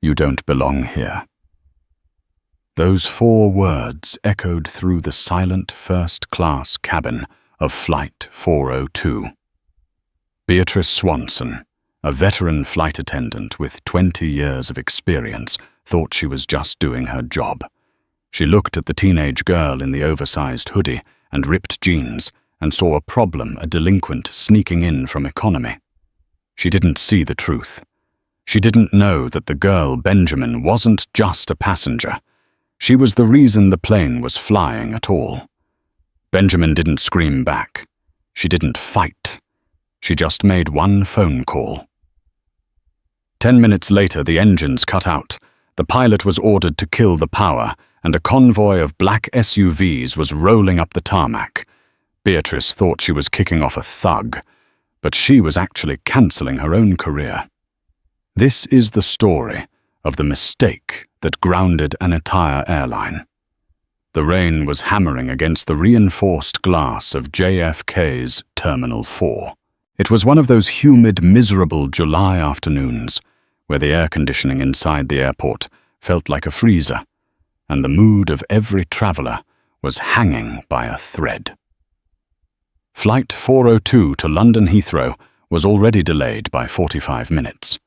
You don't belong here." Those 4 words echoed through the silent first-class cabin of Flight 402. Beatrice Swanson, a veteran flight attendant with 20 years of experience, thought she was just doing her job. She looked at the teenage girl in the oversized hoodie and ripped jeans and saw a delinquent sneaking in from economy. She didn't see the truth. She didn't know that the girl, Benjamin, wasn't just a passenger. She was the reason the plane was flying at all. Benjamin didn't scream back. She didn't fight. She just made one phone call. 10 minutes later, the engines cut out. The pilot was ordered to kill the power, and a convoy of black SUVs was rolling up the tarmac. Beatrice thought she was kicking off a thug, but she was actually cancelling her own career. This is the story of the mistake that grounded an entire airline. The rain was hammering against the reinforced glass of JFK's Terminal 4. It was one of those humid, miserable July afternoons where the air conditioning inside the airport felt like a freezer, and the mood of every traveler was hanging by a thread. Flight 402 to London Heathrow was already delayed by 45 minutes.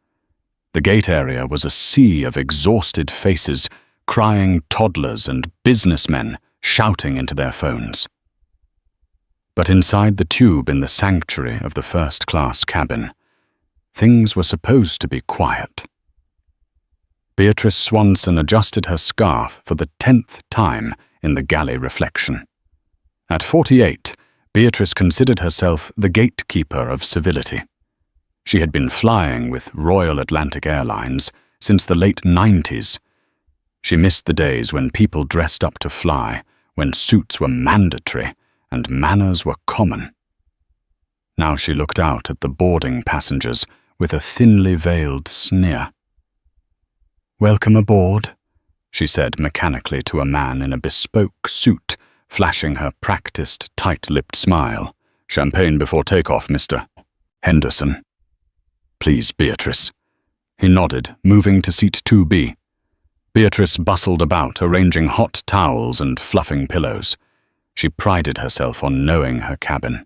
The gate area was a sea of exhausted faces, crying toddlers and businessmen shouting into their phones. But inside the tube in the sanctuary of the first-class cabin, things were supposed to be quiet. Beatrice Swanson adjusted her scarf for the 10th time in the galley reflection. At 48, Beatrice considered herself the gatekeeper of civility. She had been flying with Royal Atlantic Airlines since the late 90s. She missed the days when people dressed up to fly, when suits were mandatory and manners were common. Now she looked out at the boarding passengers with a thinly veiled sneer. "Welcome aboard," she said mechanically to a man in a bespoke suit, flashing her practiced, tight-lipped smile. "Champagne before takeoff, Mr. Henderson." "Please, Beatrice." He nodded, moving to seat 2B. Beatrice bustled about, arranging hot towels and fluffing pillows. She prided herself on knowing her cabin.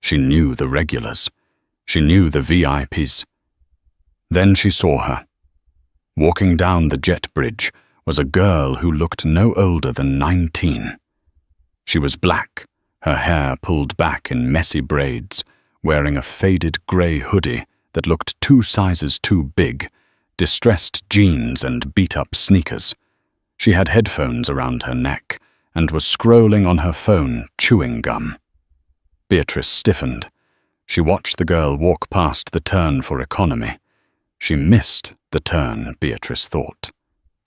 She knew the regulars. She knew the VIPs. Then she saw her. Walking down the jet bridge was a girl who looked no older than 19. She was black, her hair pulled back in messy braids, wearing a faded grey hoodie that looked 2 sizes too big, distressed jeans and beat-up sneakers. She had headphones around her neck and was scrolling on her phone, chewing gum. Beatrice stiffened. She watched the girl walk past the turn for economy. She missed the turn, Beatrice thought.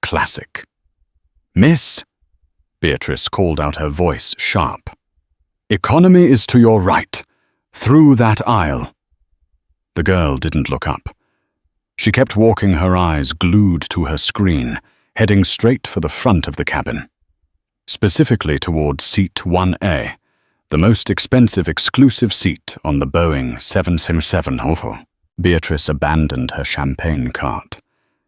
Classic. "Miss!" Beatrice called out, her voice sharp. "Economy is to your right, through that aisle." The girl didn't look up. She kept walking, her eyes glued to her screen, heading straight for the front of the cabin. Specifically towards seat 1A, the most expensive exclusive seat on the Boeing 777. Beatrice abandoned her champagne cart.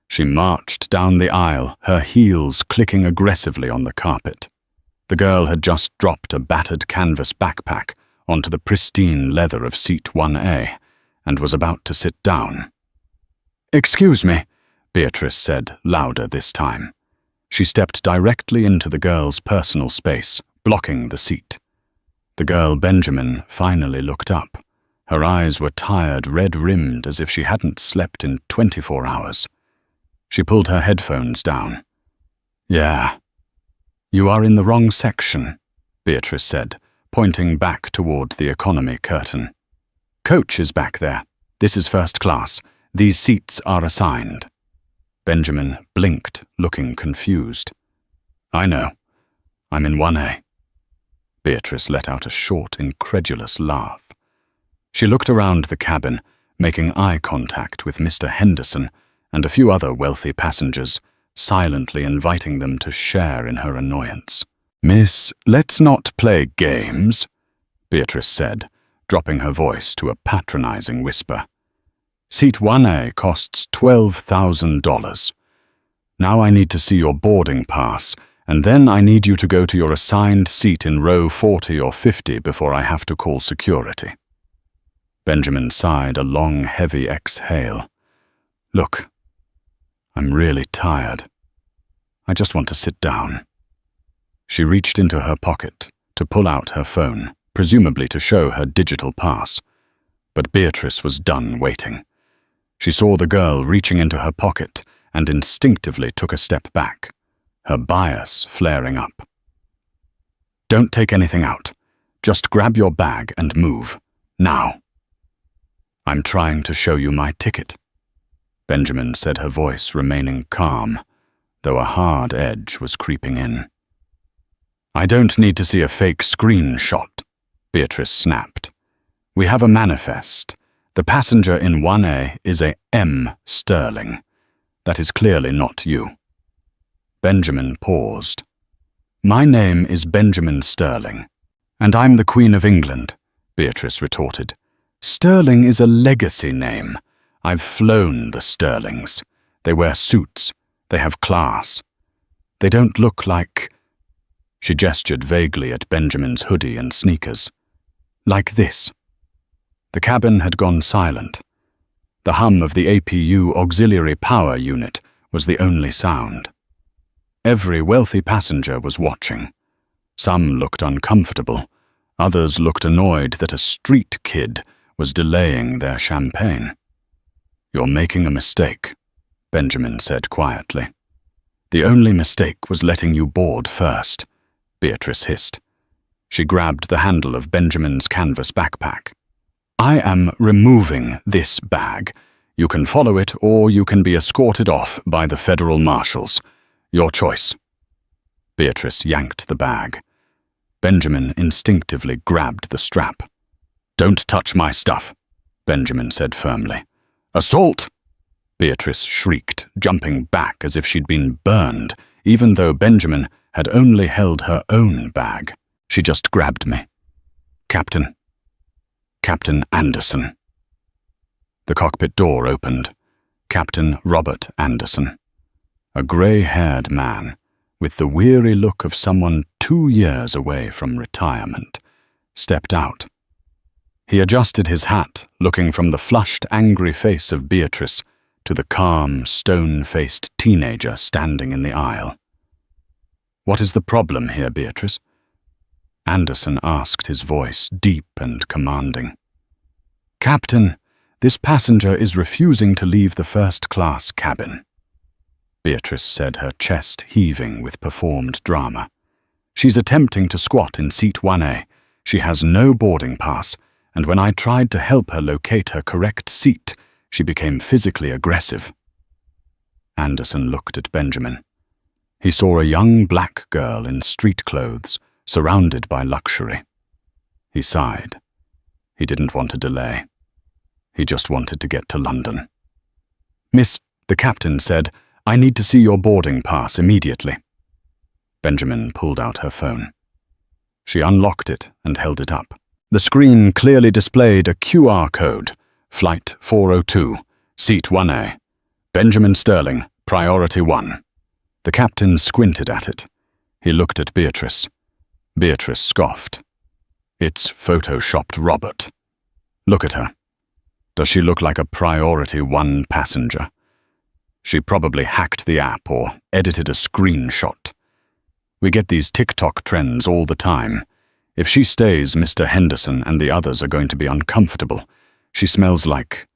She marched down the aisle, her heels clicking aggressively on the carpet. The girl had just dropped a battered canvas backpack onto the pristine leather of seat 1A and was about to sit down. "Excuse me," Beatrice said, louder this time. She stepped directly into the girl's personal space, blocking the seat. The girl, Benjamin, finally looked up. Her eyes were tired, red-rimmed, as if she hadn't slept in 24 hours. She pulled her headphones down. "Yeah. You are in the wrong section," Beatrice said, pointing back toward the economy curtain. "Coach is back there. This is first class. These seats are assigned." Benjamin blinked, looking confused. "I know. I'm in 1A. Beatrice let out a short, incredulous laugh. She looked around the cabin, making eye contact with Mr. Henderson and a few other wealthy passengers, silently inviting them to share in her annoyance. "Miss, let's not play games," Beatrice said, dropping her voice to a patronizing whisper. "Seat 1A costs $12,000. Now I need to see your boarding pass, and then I need you to go to your assigned seat in row 40 or 50 before I have to call security. Benjamin sighed a long, heavy exhale. Look, I'm really tired. I just want to sit down. She reached into her pocket to pull out her phone, presumably to show her digital pass. But Beatrice was done waiting. She saw the girl reaching into her pocket and instinctively took a step back, her bias flaring up. Don't take anything out. Just grab your bag and move. Now. I'm trying to show you my ticket, Benjamin said, her voice remaining calm, though a hard edge was creeping in. I don't need to see a fake screenshot, Beatrice snapped. We have a manifest. The passenger in 1A is a M. Sterling. That is clearly not you. Benjamin paused. My name is Benjamin Sterling, and I'm the Queen of England, Beatrice retorted. Sterling is a legacy name. I've flown the Sterlings. They wear suits. They have class. They don't look like... She gestured vaguely at Benjamin's hoodie and sneakers. Like this. The cabin had gone silent. The hum of the APU auxiliary power unit was the only sound. Every wealthy passenger was watching. Some looked uncomfortable. Others looked annoyed that a street kid was delaying their champagne. You're making a mistake, Benjamin said quietly. The only mistake was letting you board first, Beatrice hissed. She grabbed the handle of Benjamin's canvas backpack. I am removing this bag. You can follow it, or you can be escorted off by the federal marshals. Your choice. Beatrice yanked the bag. Benjamin instinctively grabbed the strap. Don't touch my stuff, Benjamin said firmly. Assault! Beatrice shrieked, jumping back as if she'd been burned, even though Benjamin had only held her own bag. She just grabbed me. Captain Anderson. The cockpit door opened. Captain Robert Anderson, a grey-haired man with the weary look of someone 2 years away from retirement, stepped out. He adjusted his hat, looking from the flushed, angry face of Beatrice to the calm, stone-faced teenager standing in the aisle. What is the problem here, Beatrice? Anderson asked, his voice deep and commanding. Captain, this passenger is refusing to leave the first-class cabin, Beatrice said, her chest heaving with performed drama. She's attempting to squat in seat 1A. She has no boarding pass, and when I tried to help her locate her correct seat, she became physically aggressive. Anderson looked at Benjamin. He saw a young black girl in street clothes, surrounded by luxury. He sighed. He didn't want to delay. He just wanted to get to London. Miss, the captain said, I need to see your boarding pass immediately. Benjamin pulled out her phone. She unlocked it and held it up. The screen clearly displayed a QR code. Flight 402, Seat 1A. Benjamin Sterling, Priority 1. The captain squinted at it. He looked at Beatrice. Beatrice scoffed. It's photoshopped Robert. Look at her. Does she look like a Priority 1 passenger? She probably hacked the app or edited a screenshot. We get these TikTok trends all the time. If she stays, Mr. Henderson and the others are going to be uncomfortable. She smells like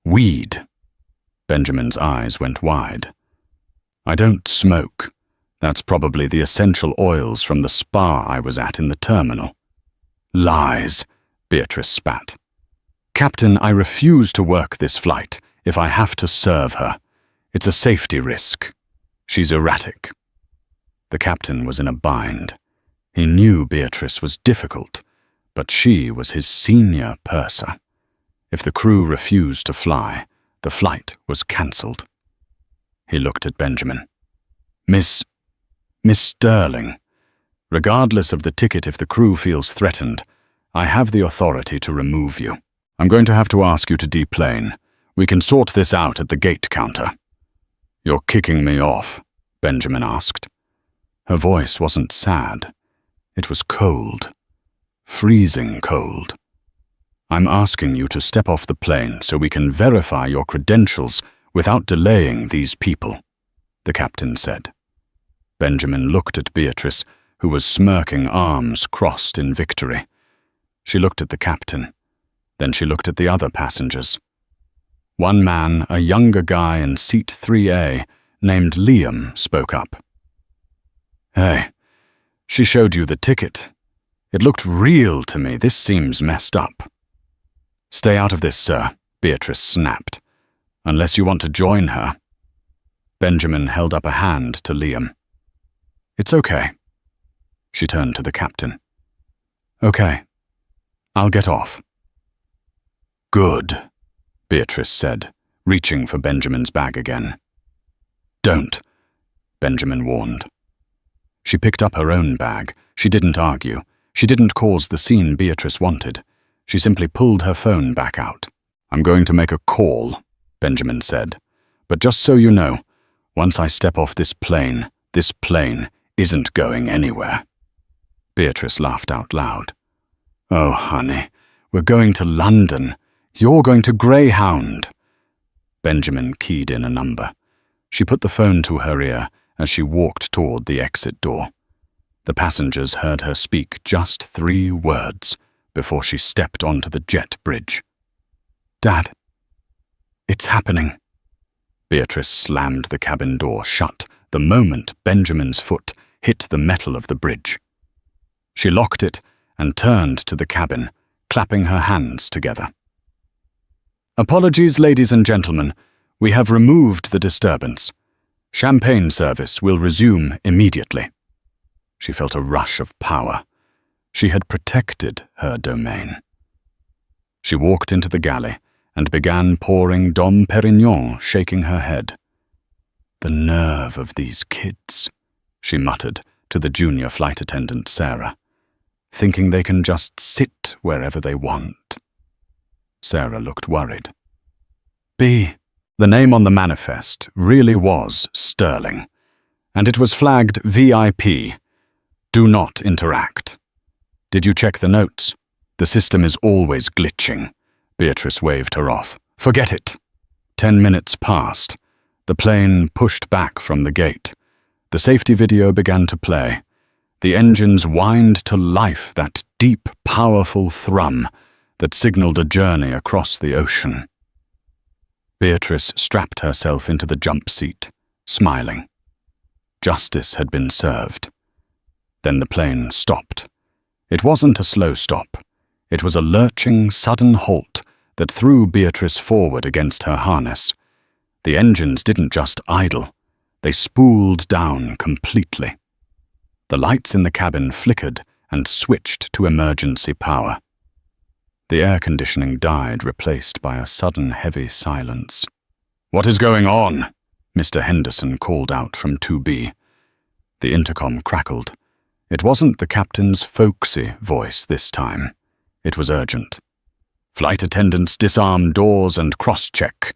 weed. Benjamin's eyes went wide. I don't smoke. That's probably the essential oils from the spa I was at in the terminal. Lies, Beatrice spat. Captain, I refuse to work this flight if I have to serve her. It's a safety risk. She's erratic. The captain was in a bind. He knew Beatrice was difficult, but she was his senior purser. If the crew refused to fly, the flight was cancelled. He looked at Benjamin. Miss Sterling, regardless of the ticket, if the crew feels threatened, I have the authority to remove you. I'm going to have to ask you to deplane. We can sort this out at the gate counter. "You're kicking me off?" Benjamin asked. Her voice wasn't sad. It was cold. Freezing cold. "I'm asking you to step off the plane so we can verify your credentials without delaying these people," the captain said. Benjamin looked at Beatrice, who was smirking, arms crossed in victory. She looked at the captain. Then she looked at the other passengers. One man, a younger guy in seat 3A, named Liam, spoke up. "Hey, she showed you the ticket. It looked real to me. This seems messed up." "Stay out of this, sir," Beatrice snapped. "Unless you want to join her." Benjamin held up a hand to Liam. "It's okay." She turned to the captain. "Okay, I'll get off." "Good," Beatrice said, reaching for Benjamin's bag again. "Don't," Benjamin warned. She picked up her own bag. She didn't argue. She didn't cause the scene Beatrice wanted. She simply pulled her phone back out. "I'm going to make a call," Benjamin said. "But just so you know, once I step off this plane isn't going anywhere." Beatrice laughed out loud. "Oh, honey, we're going to London. You're going to Greyhound." Benjamin keyed in a number. She put the phone to her ear as she walked toward the exit door. The passengers heard her speak just 3 words before she stepped onto the jet bridge. "Dad, it's happening." Beatrice slammed the cabin door shut the moment Benjamin's foot hit the metal of the bridge. She locked it and turned to the cabin, clapping her hands together. "Apologies, ladies and gentlemen. We have removed the disturbance. Champagne service will resume immediately." She felt a rush of power. She had protected her domain. She walked into the galley and began pouring Dom Perignon, shaking her head. "The nerve of these kids," she muttered to the junior flight attendant, Sarah, "thinking they can just sit wherever they want." Sarah looked worried. The name on the manifest really was Sterling, and it was flagged VIP, "Do not interact." "Did you check the notes? The system is always glitching." Beatrice waved her off. "Forget it." 10 minutes passed. The plane pushed back from the gate. The safety video began to play. The engines whined to life, that deep, powerful thrum that signaled a journey across the ocean. Beatrice strapped herself into the jump seat, smiling. Justice had been served. Then the plane stopped. It wasn't a slow stop. It was a lurching, sudden halt that threw Beatrice forward against her harness. The engines didn't just idle. They spooled down completely. The lights in the cabin flickered and switched to emergency power. The air conditioning died, replaced by a sudden heavy silence. "What is going on?" Mr. Henderson called out from 2B. The intercom crackled. It wasn't the captain's folksy voice this time. It was urgent. "Flight attendants disarm doors and cross-check.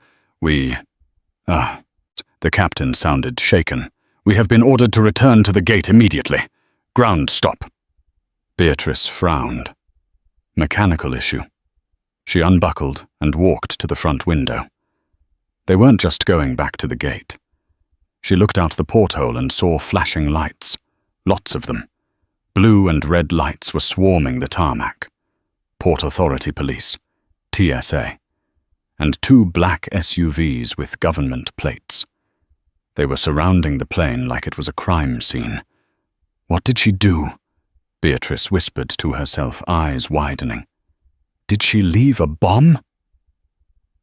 The captain sounded shaken. "We have been ordered to return to the gate immediately. Ground stop." Beatrice frowned. Mechanical issue. She unbuckled and walked to the front window. They weren't just going back to the gate. She looked out the porthole and saw flashing lights. Lots of them. Blue and red lights were swarming the tarmac. Port Authority Police, TSA, and 2 black SUVs with government plates. They were surrounding the plane like it was a crime scene. What did she do? Beatrice whispered to herself, eyes widening. Did she leave a bomb?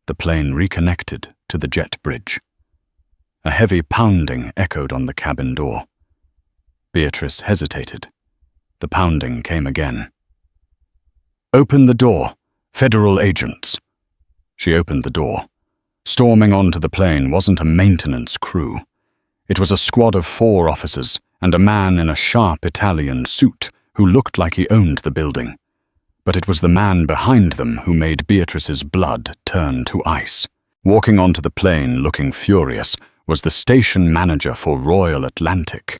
The plane reconnected to the jet bridge. A heavy pounding echoed on the cabin door. Beatrice hesitated. The pounding came again. "Open the door, federal agents." She opened the door. Storming onto the plane wasn't a maintenance crew. It was a squad of 4 officers and a man in a sharp Italian suit who looked like he owned the building. But it was the man behind them who made Beatrice's blood turn to ice. Walking onto the plane, looking furious, was the station manager for Royal Atlantic,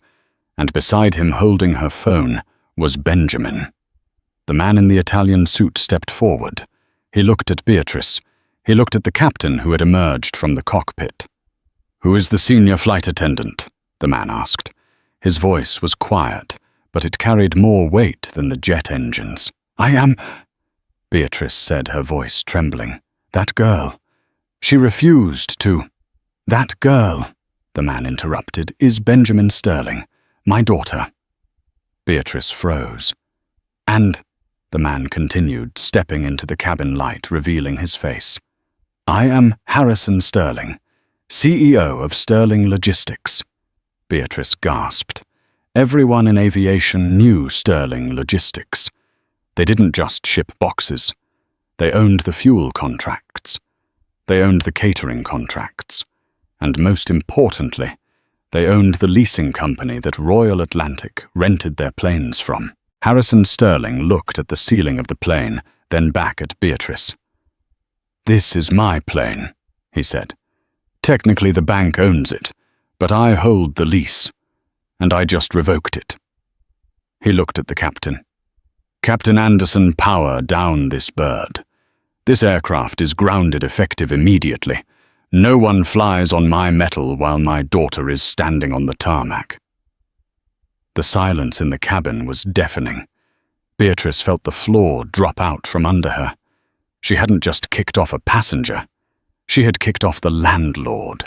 and beside him holding her phone was Benjamin. The man in the Italian suit stepped forward. He looked at Beatrice. He looked at the captain who had emerged from the cockpit. "Who is the senior flight attendant?" the man asked. His voice was quiet, but it carried more weight than the jet engines. "I am," Beatrice said, her voice trembling. "That girl. She refused to." "That girl," the man interrupted, "is Benjamin Sterling, my daughter." Beatrice froze. "And," the man continued, stepping into the cabin light, revealing his face, "I am Harrison Sterling, CEO of Sterling Logistics." Beatrice gasped. Everyone in aviation knew Sterling Logistics. They didn't just ship boxes. They owned the fuel contracts. They owned the catering contracts. And most importantly, they owned the leasing company that Royal Atlantic rented their planes from. Harrison Sterling looked at the ceiling of the plane, then back at Beatrice. "This is my plane," he said. "Technically the bank owns it, but I hold the lease, and I just revoked it." He looked at the captain. "Captain Anderson, power down this bird. This aircraft is grounded effective immediately. No one flies on my metal while my daughter is standing on the tarmac." The silence in the cabin was deafening. Beatrice felt the floor drop out from under her. She hadn't just kicked off a passenger. She had kicked off the landlord.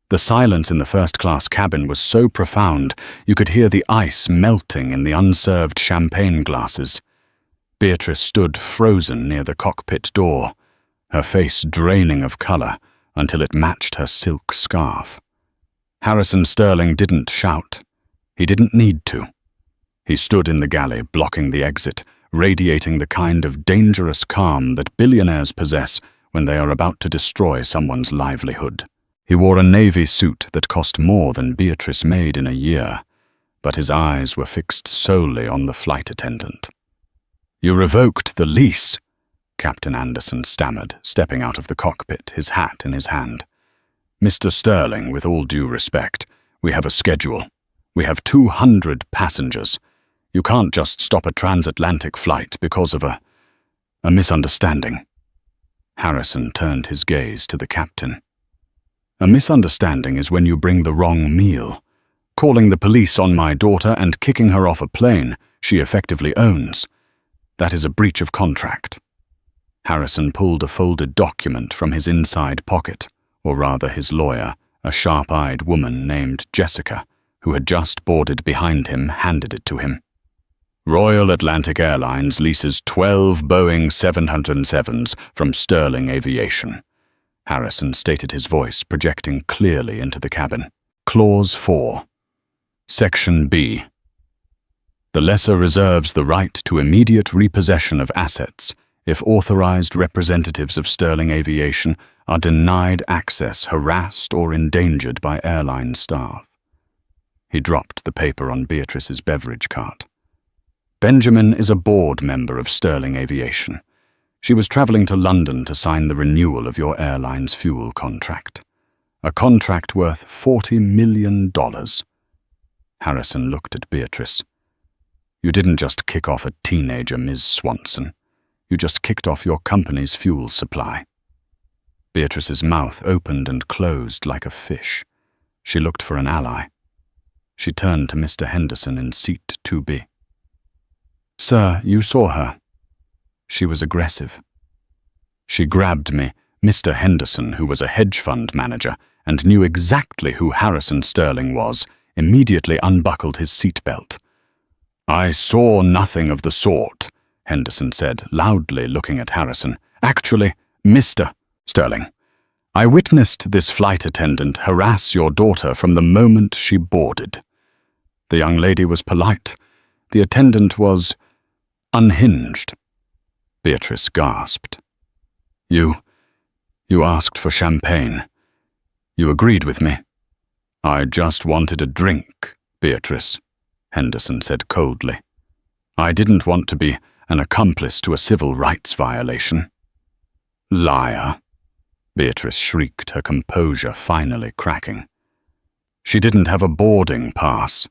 The silence in the first-class cabin was so profound you could hear the ice melting in the unserved champagne glasses. Beatrice stood frozen near the cockpit door, her face draining of color until it matched her silk scarf. Harrison Sterling didn't shout. He didn't need to. He stood in the galley, blocking the exit, radiating the kind of dangerous calm that billionaires possess when they are about to destroy someone's livelihood. He wore a navy suit that cost more than Beatrice made in a year, but his eyes were fixed solely on the flight attendant. "You revoked the lease," Captain Anderson stammered, stepping out of the cockpit, his hat in his hand. "Mr. Sterling, with all due respect, we have a schedule. We have 200 passengers. You can't just stop a transatlantic flight because of a misunderstanding." Harrison turned his gaze to the captain. "A misunderstanding is when you bring the wrong meal. Calling the police on my daughter and kicking her off a plane she effectively owns. That is a breach of contract." Harrison pulled a folded document from his inside pocket, or rather his lawyer, a sharp-eyed woman named Jessica, who had just boarded behind him, handed it to him. "Royal Atlantic Airlines leases 12 Boeing 707s from Sterling Aviation," Harrison stated, his voice projecting clearly into the cabin. Clause 4. Section B. The lessor reserves the right to immediate repossession of assets if authorized representatives of Sterling Aviation are denied access, harassed, or endangered by airline staff. He dropped the paper on Beatrice's beverage cart. "Benjamin is a board member of Sterling Aviation. She was traveling to London to sign the renewal of your airline's fuel contract. A contract worth $40 million. Harrison looked at Beatrice. "You didn't just kick off a teenager, Ms. Swanson. You just kicked off your company's fuel supply." Beatrice's mouth opened and closed like a fish. She looked for an ally. She turned to Mr. Henderson in seat 2B. "Sir, you saw her. She was aggressive. She grabbed me." Mr. Henderson, who was a hedge fund manager and knew exactly who Harrison Sterling was, immediately unbuckled his seatbelt. "I saw nothing of the sort," Henderson said, loudly looking at Harrison. "Actually, Mr. Sterling, I witnessed this flight attendant harass your daughter from the moment she boarded. The young lady was polite. The attendant was unhinged." Beatrice gasped. You asked for champagne. You agreed with me." "I just wanted a drink, Beatrice," Henderson said coldly. "I didn't want to be an accomplice to a civil rights violation." "Liar," Beatrice shrieked, her composure finally cracking. She didn't have a boarding pass.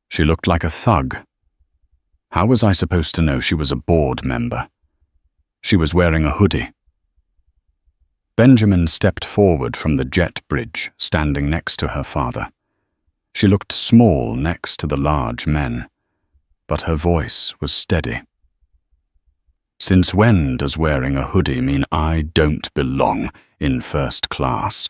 She looked like a thug. How was I supposed to know she was a board member? She was wearing a hoodie. Benjamin stepped forward from the jet bridge, standing next to her father. She looked small next to the large men, but her voice was steady. Since when does wearing a hoodie mean I don't belong in first class?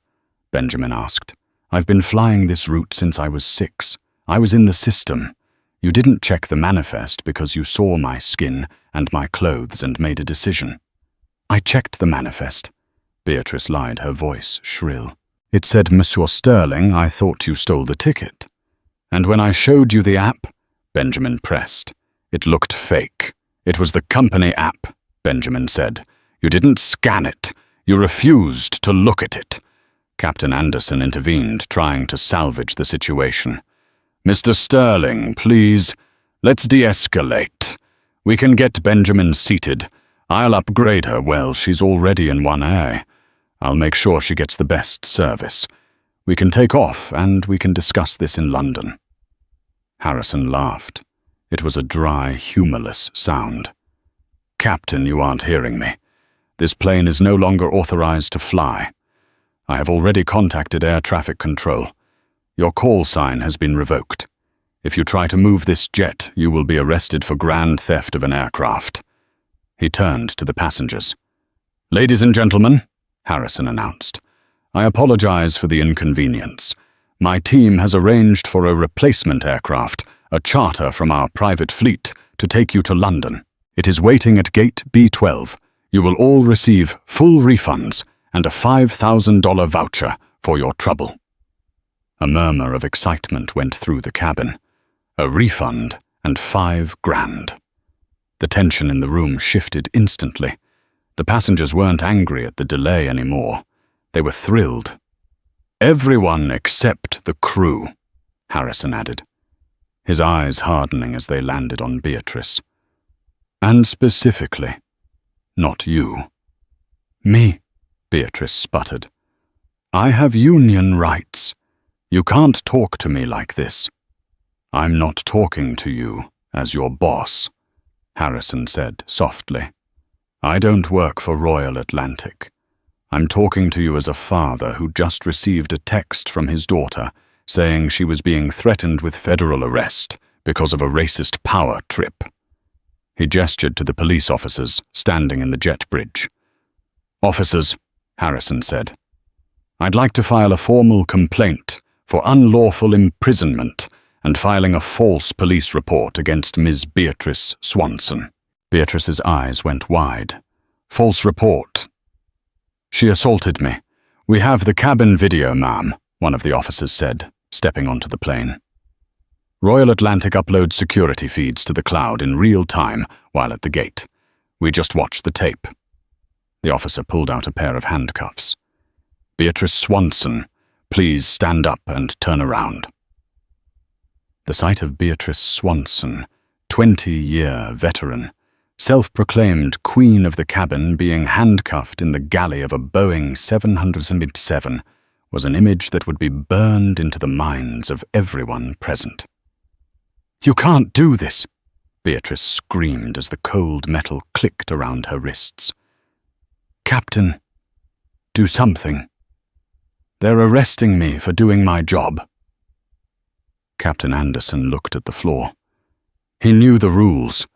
Benjamin asked. I've been flying this route since I was 6. I was in the system. You didn't check the manifest because you saw my skin and my clothes and made a decision. I checked the manifest. Beatrice lied, her voice shrill. It said, Monsieur Sterling, I thought you stole the ticket. And when I showed you the app, Benjamin pressed. It looked fake. It was the company app, Benjamin said. You didn't scan it. You refused to look at it. Captain Anderson intervened, trying to salvage the situation. Mr. Sterling, please, let's de-escalate. We can get Benjamin seated. I'll upgrade her. Well, she's already in 1A. I'll make sure she gets the best service. We can take off, and we can discuss this in London. Harrison laughed. It was a dry, humorless sound. Captain, you aren't hearing me. This plane is no longer authorized to fly. I have already contacted air traffic control. Your call sign has been revoked. If you try to move this jet, you will be arrested for grand theft of an aircraft. He turned to the passengers. Ladies and gentlemen, Harrison announced, I apologize for the inconvenience. My team has arranged for a replacement aircraft, a charter from our private fleet, to take you to London. It is waiting at gate B12. You will all receive full refunds and a $5,000 voucher for your trouble. A murmur of excitement went through the cabin. A refund and $5,000. The tension in the room shifted instantly. The passengers weren't angry at the delay anymore. They were thrilled. Everyone except the crew, Harrison added, his eyes hardening as they landed on Beatrice. And specifically, not you. Me, Beatrice sputtered. I have union rights. You can't talk to me like this. I'm not talking to you as your boss, Harrison said softly. I don't work for Royal Atlantic. I'm talking to you as a father who just received a text from his daughter saying she was being threatened with federal arrest because of a racist power trip. He gestured to the police officers standing in the jet bridge. Officers, Harrison said, I'd like to file a formal complaint for unlawful imprisonment and filing a false police report against Ms. Beatrice Swanson. Beatrice's eyes went wide. False report. She assaulted me. We have the cabin video, ma'am, one of the officers said, stepping onto the plane. Royal Atlantic uploads security feeds to the cloud in real time while at the gate. We just watched the tape. The officer pulled out a pair of handcuffs. Beatrice Swanson, please stand up and turn around. The sight of Beatrice Swanson, 20-year veteran, self-proclaimed queen of the cabin being handcuffed in the galley of a Boeing 777 was an image that would be burned into the minds of everyone present. You can't do this, Beatrice screamed as the cold metal clicked around her wrists. Captain, do something. They're arresting me for doing my job. Captain Anderson looked at the floor. He knew the rules.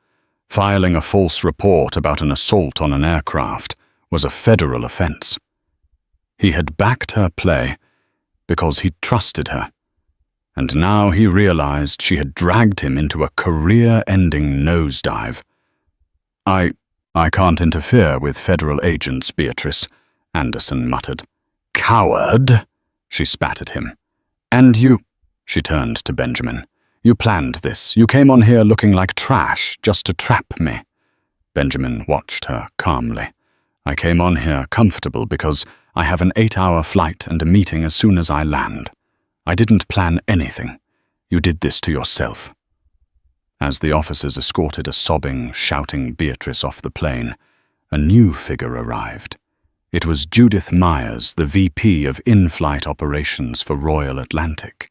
Filing a false report about an assault on an aircraft was a federal offense. He had backed her play because he trusted her, and now he realized she had dragged him into a career-ending nosedive. I can't interfere with federal agents, Beatrice, Anderson muttered. Coward, she spat at him. And you, she turned to Benjamin. You planned this. You came on here looking like trash just to trap me. Benjamin watched her calmly. I came on here comfortable because I have an 8-hour flight and a meeting as soon as I land. I didn't plan anything. You did this to yourself. As the officers escorted a sobbing, shouting Beatrice off the plane, a new figure arrived. It was Judith Myers, the VP of in-flight operations for Royal Atlantic.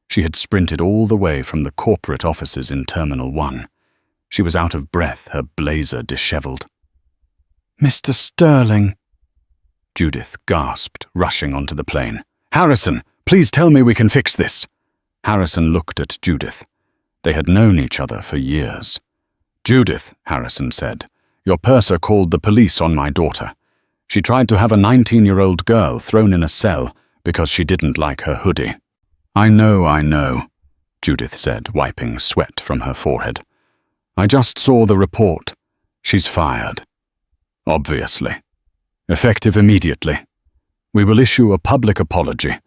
She had sprinted all the way from the corporate offices in Terminal 1. She was out of breath, her blazer disheveled. "Mr. Sterling," Judith gasped, rushing onto the plane. "Harrison, please tell me we can fix this." Harrison looked at Judith. They had known each other for years. "Judith," Harrison said, "your purser called the police on my daughter. She tried to have a 19-year-old girl thrown in a cell because she didn't like her hoodie." I know," Judith said, wiping sweat from her forehead. "I just saw the report. She's fired. Obviously. Effective immediately. We will issue a public apology.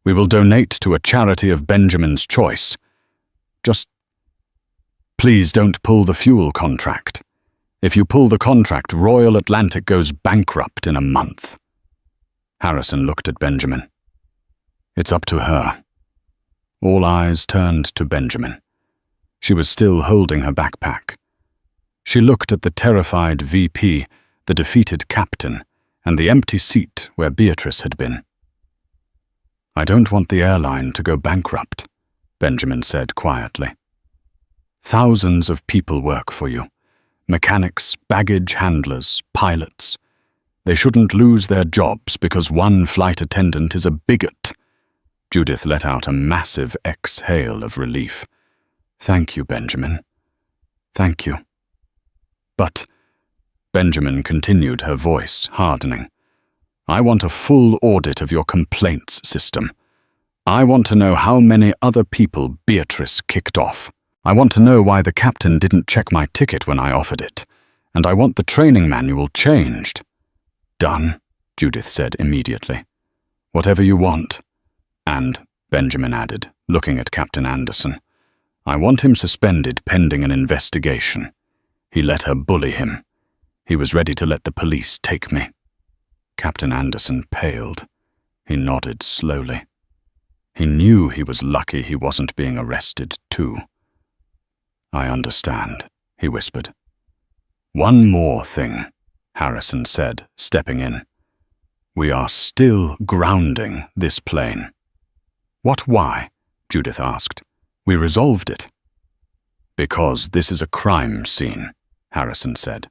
We will donate to a charity of Benjamin's choice. Just please don't pull the fuel contract. If you pull the contract, Royal Atlantic goes bankrupt in a month." Harrison looked at Benjamin. "It's up to her." All eyes turned to Benjamin. She was still holding her backpack. She looked at the terrified VP, the defeated captain, and the empty seat where Beatrice had been. "I don't want the airline to go bankrupt," Benjamin said quietly. "Thousands of people work for you. Mechanics, baggage handlers, pilots. They shouldn't lose their jobs because one flight attendant is a bigot." Judith let out a massive exhale of relief. "Thank you, Benjamin. Thank you." "But," Benjamin continued, her voice hardening, "I want a full audit of your complaints system. I want to know how many other people Beatrice kicked off. I want to know why the captain didn't check my ticket when I offered it. And I want the training manual changed." "Done," Judith said immediately. "Whatever you want." "And," Benjamin added, looking at Captain Anderson, "I want him suspended pending an investigation. He let her bully him. He was ready to let the police take me." Captain Anderson paled. He nodded slowly. He knew he was lucky he wasn't being arrested, too. "I understand," he whispered. "One more thing," Harrison said, stepping in. "We are still grounding this plane." "What, why?" Judith asked. "We resolved it." "Because this is a crime scene," Harrison said.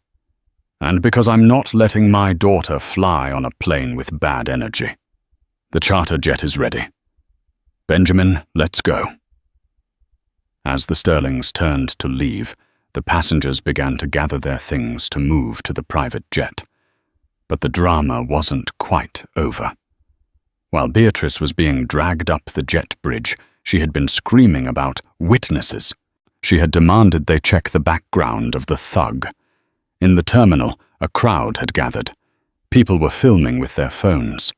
"And because I'm not letting my daughter fly on a plane with bad energy. The charter jet is ready. Benjamin, let's go." As the Sterlings turned to leave, the passengers began to gather their things to move to the private jet. But the drama wasn't quite over. While Beatrice was being dragged up the jet bridge, she had been screaming about witnesses. She had demanded they check the background of the thug. In the terminal, a crowd had gathered. People were filming with their phones.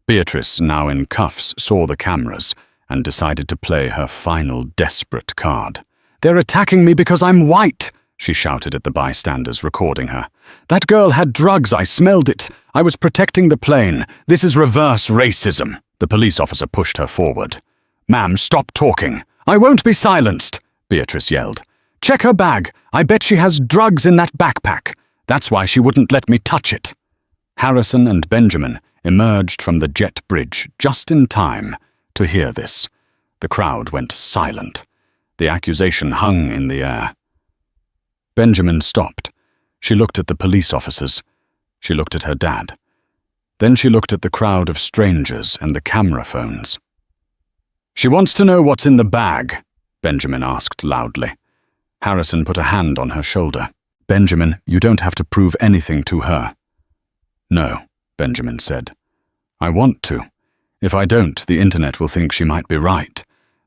Beatrice, now in cuffs, saw the cameras and decided to play her final desperate card. "They're attacking me because I'm white," she shouted at the bystanders recording her. "That girl had drugs, I smelled it. I was protecting the plane. This is reverse racism." The police officer pushed her forward. "Ma'am, stop talking." "I won't be silenced," Beatrice yelled. "Check her bag. I bet she has drugs in that backpack. That's why she wouldn't let me touch it." Harrison and Benjamin emerged from the jet bridge just in time to hear this. The crowd went silent. The accusation hung in the air. Benjamin stopped. She looked at the police officers. She looked at her dad. Then she looked at the crowd of strangers and the camera phones. "She wants to know what's in the bag," Benjamin asked loudly. Harrison put a hand on her shoulder. "Benjamin, you don't have to prove anything to her." "No," Benjamin said. "I want to. If I don't, the internet will think she might be right.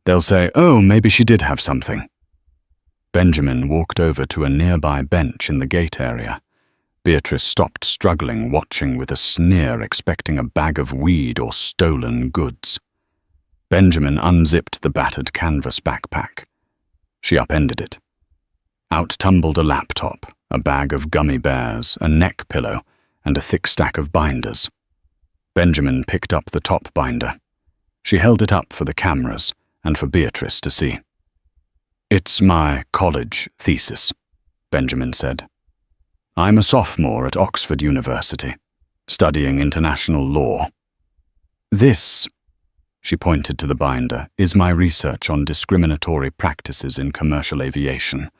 They'll say, oh, maybe she did have something." Benjamin walked over to a nearby bench in the gate area. Beatrice stopped struggling, watching with a sneer, expecting a bag of weed or stolen goods. Benjamin unzipped the battered canvas backpack. She upended it. Out tumbled a laptop, a bag of gummy bears, a neck pillow, and a thick stack of binders. Benjamin picked up the top binder. She held it up for the cameras and for Beatrice to see. "It's my college thesis," Benjamin said. "I'm a sophomore at Oxford University. studying international law. This, she pointed to the binder, is my research on discriminatory practices in commercial aviation.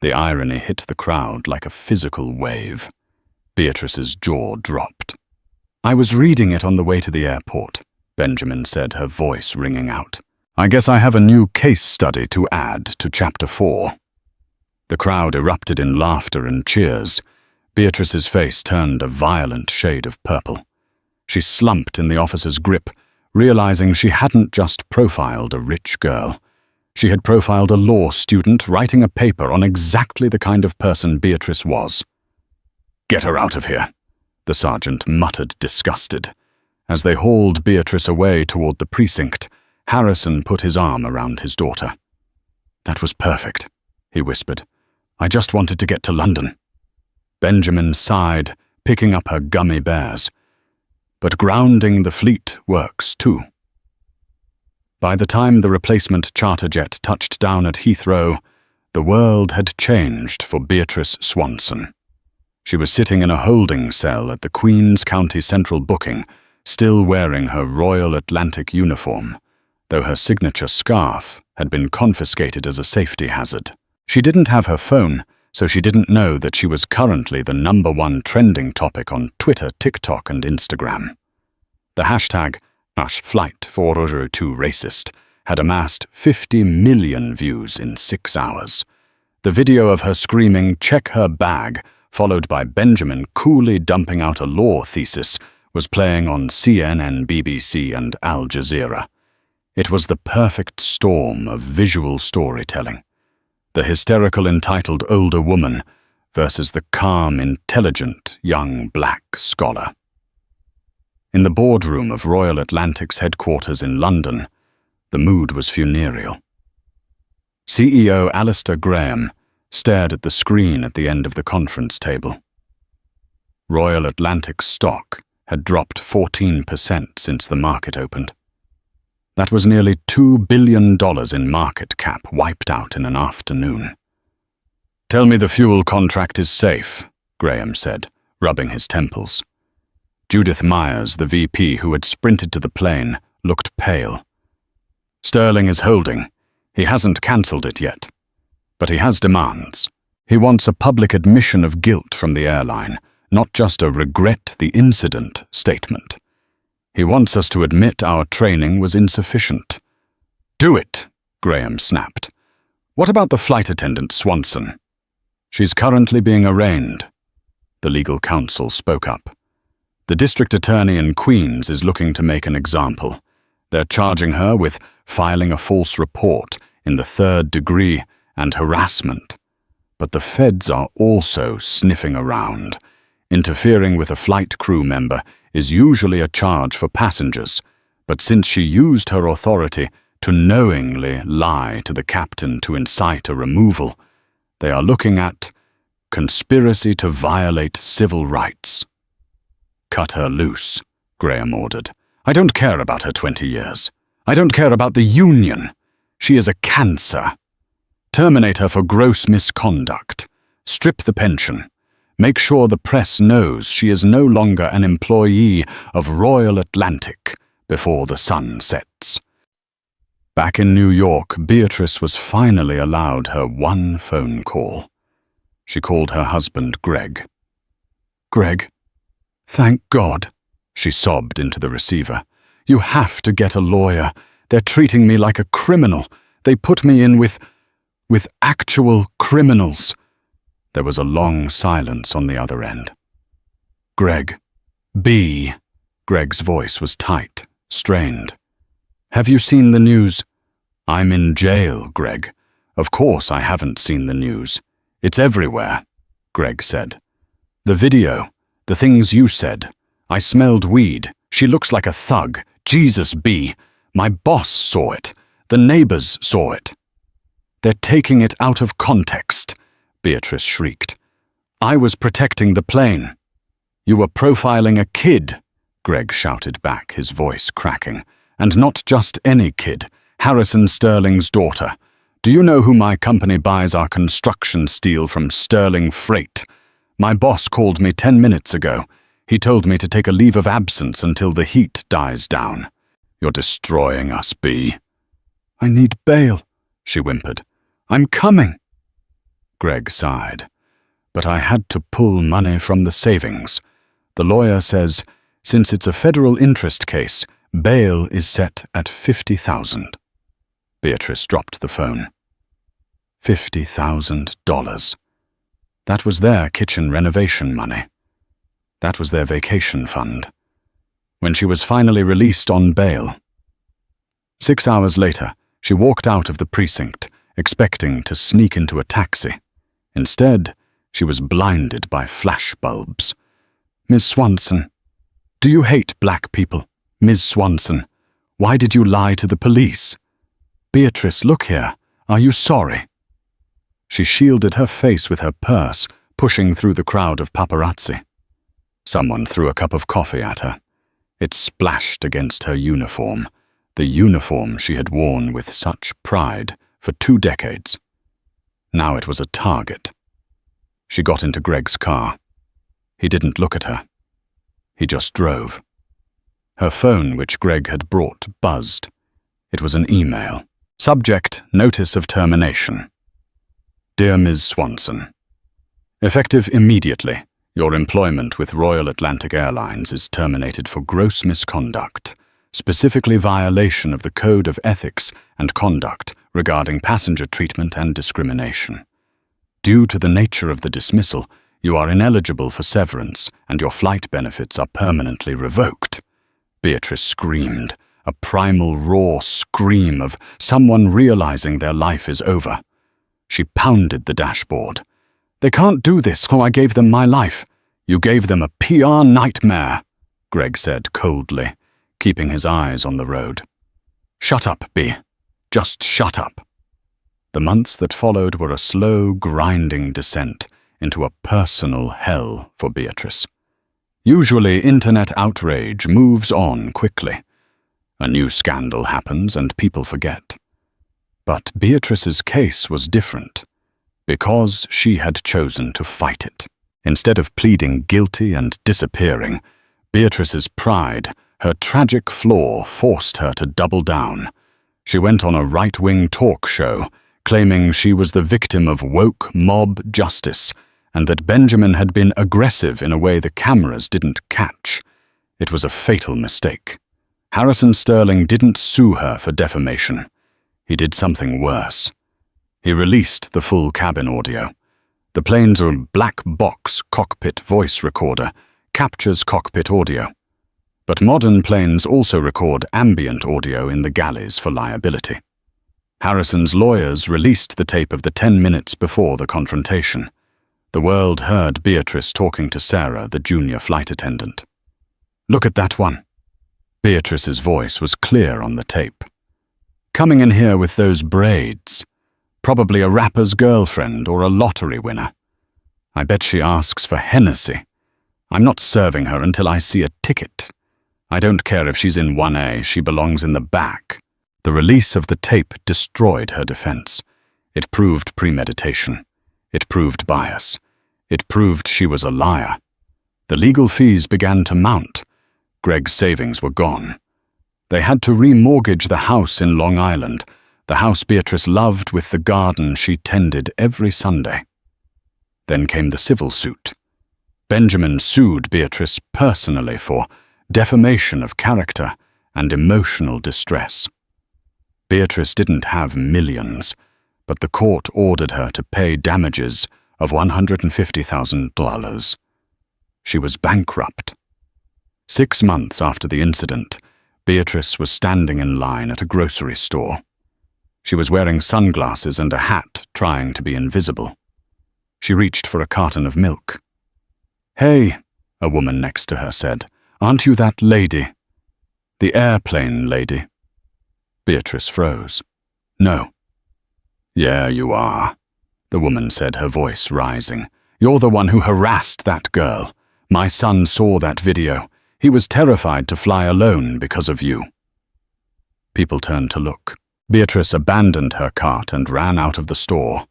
The irony hit the crowd like a physical wave. Beatrice's jaw dropped. I was reading it on the way to the airport, Benjamin said, her voice ringing out. I guess I have a new case study to add to Chapter 4. The crowd erupted in laughter and cheers. Beatrice's face turned a violent shade of purple. She slumped in the officer's grip, realizing she hadn't just profiled a rich girl. She had profiled a law student writing a paper on exactly the kind of person Beatrice was. "Get her out of here," the sergeant muttered, disgusted. As they hauled Beatrice away toward the precinct, Harrison put his arm around his daughter. "That was perfect," he whispered. "I just wanted to get to London." Benjamin sighed, picking up her gummy bears. But grounding the fleet works too. By the time the replacement charter jet touched down at Heathrow, the world had changed for Beatrice Swanson. She was sitting in a holding cell at the Queen's County Central booking, still wearing her Royal Atlantic uniform, though her signature scarf had been confiscated as a safety hazard. She didn't have her phone, so she didn't know that she was currently the #1 trending topic on Twitter, TikTok, and Instagram. The hashtag #Flight402Racist had amassed 50 million views in 6 hours. The video of her screaming, "Check her bag," followed by Benjamin coolly dumping out a law thesis, was playing on CNN, BBC, and Al Jazeera. It was the perfect storm of visual storytelling. The hysterical, entitled older woman versus the calm, intelligent young black scholar. In the boardroom of Royal Atlantic's headquarters in London, the mood was funereal. CEO Alistair Graham stared at the screen at the end of the conference table. Royal Atlantic's stock had dropped 14% since the market opened. That was nearly $2 billion in market cap wiped out in an afternoon. "Tell me the fuel contract is safe," Graham said, rubbing his temples. Judith Myers, the VP who had sprinted to the plane, looked pale. "Sterling is holding. He hasn't cancelled it yet. But he has demands. He wants a public admission of guilt from the airline, not just a regret the incident statement. He wants us to admit our training was insufficient." "Do it," Graham snapped. "What about the flight attendant Swanson?" "She's currently being arraigned," the legal counsel spoke up. "The district attorney in Queens is looking to make an example. They're charging her with filing a false report in the 3rd degree and harassment. But the feds are also sniffing around. Interfering with a flight crew member is usually a charge for passengers, but since she used her authority to knowingly lie to the captain to incite a removal, they are looking at conspiracy to violate civil rights." "Cut her loose," Graham ordered. "I don't care about her 20 years. I don't care about the union. She is a cancer. Terminate her for gross misconduct. Strip the pension. Make sure the press knows she is no longer an employee of Royal Atlantic before the sun sets." Back in New York, Beatrice was finally allowed her one phone call. She called her husband, Greg. "Greg, thank God," she sobbed into the receiver. "You have to get a lawyer. They're treating me like a criminal. They put me in with actual criminals." There was a long silence on the other end. "Greg, B." Greg's voice was tight, strained. "Have you seen the news?" "I'm in jail, Greg. Of course I haven't seen the news. It's everywhere," Greg said. "The video, the things you said. I smelled weed. She looks like a thug. Jesus, B. My boss saw it. The neighbors saw it." "They're taking it out of context," Beatrice shrieked. "I was protecting the plane." "You were profiling a kid," Greg shouted back, his voice cracking. "And not just any kid. Harrison Sterling's daughter. Do you know who my company buys our construction steel from? Sterling Freight. My boss called me 10 minutes ago. He told me to take a leave of absence until the heat dies down. You're destroying us, Bea. I need bail, she whimpered. I'm coming. Greg sighed. But I had to pull money from the savings. The lawyer says, since it's a federal interest case, bail is set at $50,000. Beatrice dropped the phone. $50,000. That was their kitchen renovation money. That was their vacation fund. When she was finally released on bail. 6 hours later, she walked out of the precinct, expecting to sneak into a taxi. Instead, she was blinded by flash bulbs. Ms. Swanson. Do you hate black people? Ms. Swanson. Why did you lie to the police? Beatrice, look here. Are you sorry? She shielded her face with her purse, pushing through the crowd of paparazzi. Someone threw a cup of coffee at her. It splashed against her uniform, the uniform she had worn with such pride for 2 decades. Now it was a target. She got into Greg's car. He didn't look at her. He just drove. Her phone, which Greg had brought, buzzed. It was an email. Subject, notice of termination. Dear Ms. Swanson, effective immediately, your employment with Royal Atlantic Airlines is terminated for gross misconduct, specifically violation of the Code of Ethics and Conduct regarding passenger treatment and discrimination. Due to the nature of the dismissal, you are ineligible for severance and your flight benefits are permanently revoked. Beatrice screamed, a primal raw scream of someone realizing their life is over. She pounded the dashboard. They can't do this, so I gave them my life. You gave them a PR nightmare, Greg said coldly, keeping his eyes on the road. Shut up, Bea. Just shut up. The months that followed were a slow, grinding descent into a personal hell for Beatrice. Usually, internet outrage moves on quickly. A new scandal happens and people forget. But Beatrice's case was different, because she had chosen to fight it. Instead of pleading guilty and disappearing, Beatrice's pride, her tragic flaw, forced her to double down. She went on a right-wing talk show, claiming she was the victim of woke mob justice, and that Benjamin had been aggressive in a way the cameras didn't catch. It was a fatal mistake. Harrison Sterling didn't sue her for defamation. He did something worse. He released the full cabin audio. The plane's black box cockpit voice recorder captures cockpit audio. But modern planes also record ambient audio in the galleys for liability. Harrison's lawyers released the tape of the 10 minutes before the confrontation. The world heard Beatrice talking to Sarah, the junior flight attendant. Look at that one. Beatrice's voice was clear on the tape. Coming in here with those braids. Probably a rapper's girlfriend or a lottery winner. I bet she asks for Hennessy. I'm not serving her until I see a ticket. I don't care if she's in 1A, she belongs in the back. The release of the tape destroyed her defense. It proved premeditation. It proved bias. It proved she was a liar. The legal fees began to mount. Greg's savings were gone. They had to remortgage the house in Long Island, the house Beatrice loved with the garden she tended every Sunday. Then came the civil suit. Benjamin sued Beatrice personally for defamation of character and emotional distress. Beatrice didn't have millions, but the court ordered her to pay damages of $150,000. She was bankrupt. 6 months after the incident, Beatrice was standing in line at a grocery store. She was wearing sunglasses and a hat, trying to be invisible. She reached for a carton of milk. "Hey," a woman next to her said, "aren't you that lady?" "The airplane lady." Beatrice froze. "No." "Yeah, you are," the woman said, her voice rising. "You're the one who harassed that girl. My son saw that video. He was terrified to fly alone because of you." People turned to look. Beatrice abandoned her cart and ran out of the store.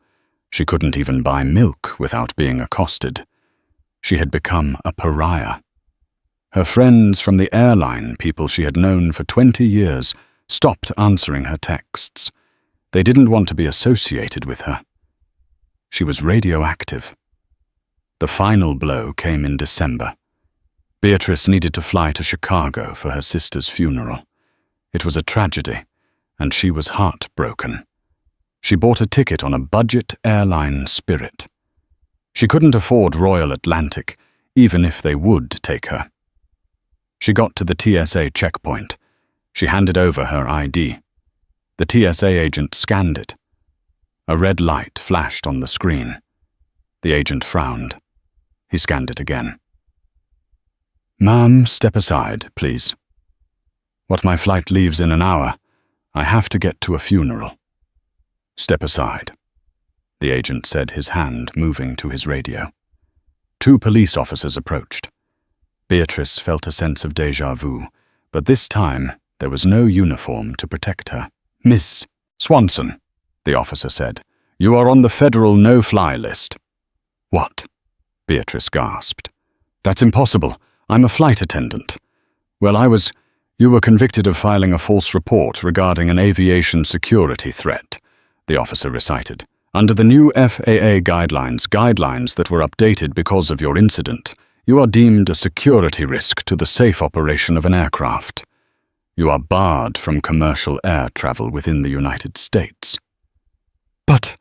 She couldn't even buy milk without being accosted. She had become a pariah. Her friends from the airline, people she had known for 20 years, stopped answering her texts. They didn't want to be associated with her. She was radioactive. The final blow came in December. Beatrice needed to fly to Chicago for her sister's funeral. It was a tragedy, and she was heartbroken. She bought a ticket on a budget airline Spirit. She couldn't afford Royal Atlantic, even if they would take her. She got to the TSA checkpoint. She handed over her ID. The TSA agent scanned it. A red light flashed on the screen. The agent frowned. He scanned it again. "Ma'am, step aside, please. What, my flight leaves in an hour? I have to get to a funeral." "Step aside," the agent said, his hand moving to his radio. 2 police officers approached. Beatrice felt a sense of déjà vu, but this time there was no uniform to protect her. "Miss Swanson," the officer said, "you are on the federal no-fly list." "What?" Beatrice gasped. "That's impossible. I'm a flight attendant." "Well, you were convicted of filing a false report regarding an aviation security threat," the officer recited. "Under the new FAA guidelines that were updated because of your incident, you are deemed a security risk to the safe operation of an aircraft. You are barred from commercial air travel within the United States." "But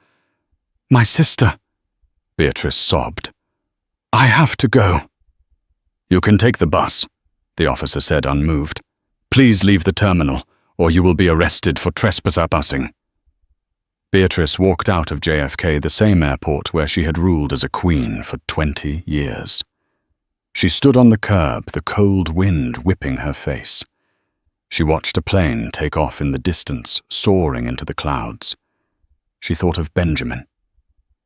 my sister," Beatrice sobbed. "I have to go." "You can take the bus," the officer said, unmoved. "Please leave the terminal, or you will be arrested for trespassing." Beatrice walked out of JFK, the same airport where she had ruled as a queen for 20 years. She stood on the curb, the cold wind whipping her face. She watched a plane take off in the distance, soaring into the clouds. She thought of Benjamin.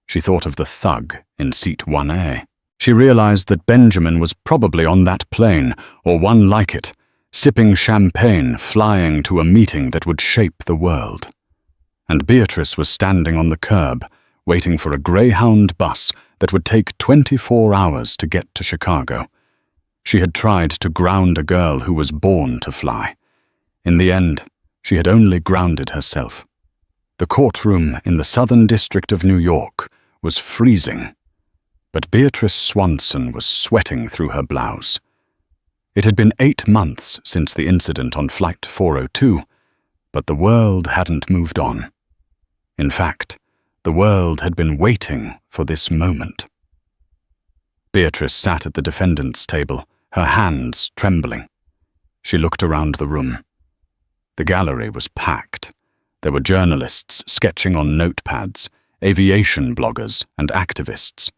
She thought of the thug in seat 1A. She realized that Benjamin was probably on that plane, or one like it, sipping champagne, flying to a meeting that would shape the world. And Beatrice was standing on the curb, waiting for a Greyhound bus that would take 24 hours to get to Chicago. She had tried to ground a girl who was born to fly. In the end, she had only grounded herself. The courtroom in the Southern District of New York was freezing, but Beatrice Swanson was sweating through her blouse. It had been 8 months since the incident on Flight 402, but the world hadn't moved on. In fact, the world had been waiting for this moment. Beatrice sat at the defendant's table, her hands trembling. She looked around the room. The gallery was packed. There were journalists sketching on notepads, aviation bloggers, and activists.